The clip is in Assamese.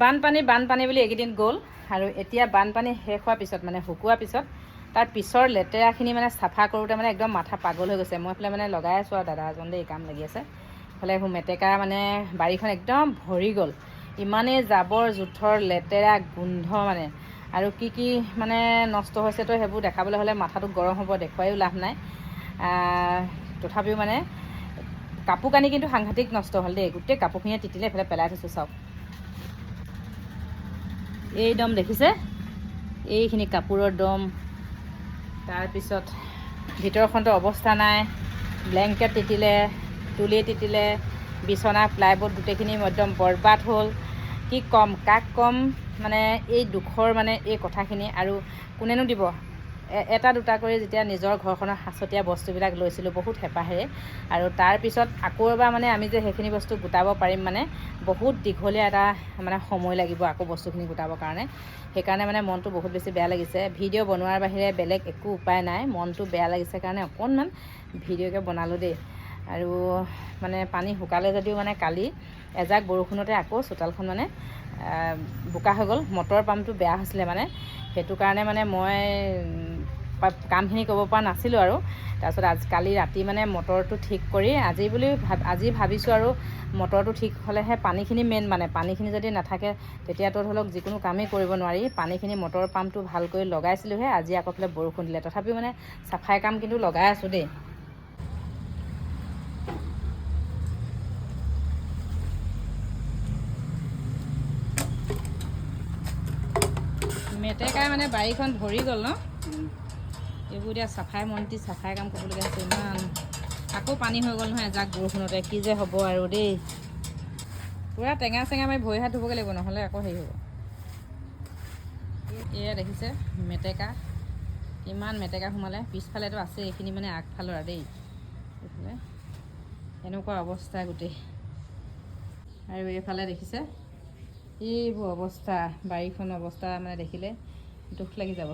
বানপানী বুলি এইকেইদিন গ'ল আৰু এতিয়া বানপানী শেষ হোৱাৰ পিছত মানে শুকোৱাৰ পিছত তাৰ পিছৰ লেতেৰাখিনি মানে চাফা কৰোঁতে মানে একদম মাথা পাগল হৈ গৈছে। মই এইফালে মানে লগাই আছোঁ আৰু দাদা এজন দেই কাম লাগি আছে। এইফালে মেটেকা মানে বাৰীখন একদম ভৰি গ'ল, ইমানেই জাবৰ জোথৰ লেতেৰা গোন্ধ মানে। আৰু কি মানে নষ্ট হৈছে তো সেইবোৰ দেখাবলৈ হ'লে মাথাটো গৰম হ'ব, দেখুৱাইও লাভ নাই। তথাপিও মানে কাপোৰ কানি কিন্তু সাংঘাতিক নষ্ট হ'ল দেই, গোটেই কাপোৰখিনিয়ে তিতিলে। এইফালে পেলাই থৈছোঁ চাওক, এই দম দেখিছে, এইখিনি কাপোৰৰ দম। তাৰপিছত ভিতৰখনতো অৱস্থা নাই, ব্লেংকেট তিতিলে, তুলি তিতিলে, বিচনা প্লাইবৰ্ড গোটেইখিনি একদম বৰবাদ হ'ল। কি ক'ম, কাক ক'ম মানে এই দুখৰ মানে এই কথাখিনি। আৰু কোনেনো দিব, এটা দুটা কৰি যেতিয়া নিজৰ ঘৰখনৰ সাঁচতীয়া বস্তুবিলাক লৈছিলোঁ বহুত হেঁপাহেৰে, আৰু তাৰপিছত আকৌ এবাৰ মানে আমি যে সেইখিনি বস্তু গোটাব পাৰিম মানে বহুত দীঘলীয়া এটা মানে সময় লাগিব আকৌ বস্তুখিনি গোটাবৰ কাৰণে। সেইকাৰণে মানে মনটো বহুত বেছি বেয়া লাগিছে। ভিডিঅ' বনোৱাৰ বাহিৰে বেলেগ একো উপায় নাই, মনটো বেয়া লাগিছে কাৰণে অকণমান ভিডিঅ'কে বনালোঁ দেই। আৰু মানে পানী শুকালে যদিও মানে কালি এজাক বৰষুণতে আকৌ চোতালখন মানে বোকা হৈ গ'ল। মটৰ পাম্পটো বেয়া হৈছিলে মানে, সেইটো কাৰণে মানে মই কামখিনি কৰিব পৰা নাছিলোঁ আৰু। তাৰপিছত কালি ৰাতি মানে মটৰটো ঠিক কৰি আজি ভাবিছোঁ আৰু মটৰটো ঠিক হ'লেহে পানীখিনি মেইন মানে। পানীখিনি যদি নাথাকে তেতিয়াতো ধৰি লওক যিকোনো কামেই কৰিব নোৱাৰি। পানীখিনি মটৰ পাম্পটো ভালকৈ লগাইছিলোঁহে, আজি আকৌ ফালে বৰষুণ দিলে। তথাপিও মানে চাফাই কাম কিন্তু লগাই আছোঁ দেই। মেটেকাই মানে বাৰীখন ভৰি গ'ল ন, এইবোৰ এতিয়া চাফাই কাম কৰিবলগীয়া হৈছে। ইমান আকৌ পানী হৈ গ'ল নহয় এজাক বৰষুণতে, কি যে হ'ব আৰু দেই। পূৰা টেঙা চেঙা মাৰি ভৰি হাত ধুবগৈ লাগিব, নহ'লে আকৌ হেৰি হ'ব। এয়া দেখিছে মেটেকা, কিমান মেটেকা সোমালে। পিছফালেতো আছে, এইখিনি মানে আগফালৰ আৰু দেই। এইফালে এনেকুৱা অৱস্থা গোটেই। আৰু এইফালে দেখিছে এইবোৰ অৱস্থা, বাৰীখন অৱস্থা মানে দেখিলে দুখ লাগি যাব।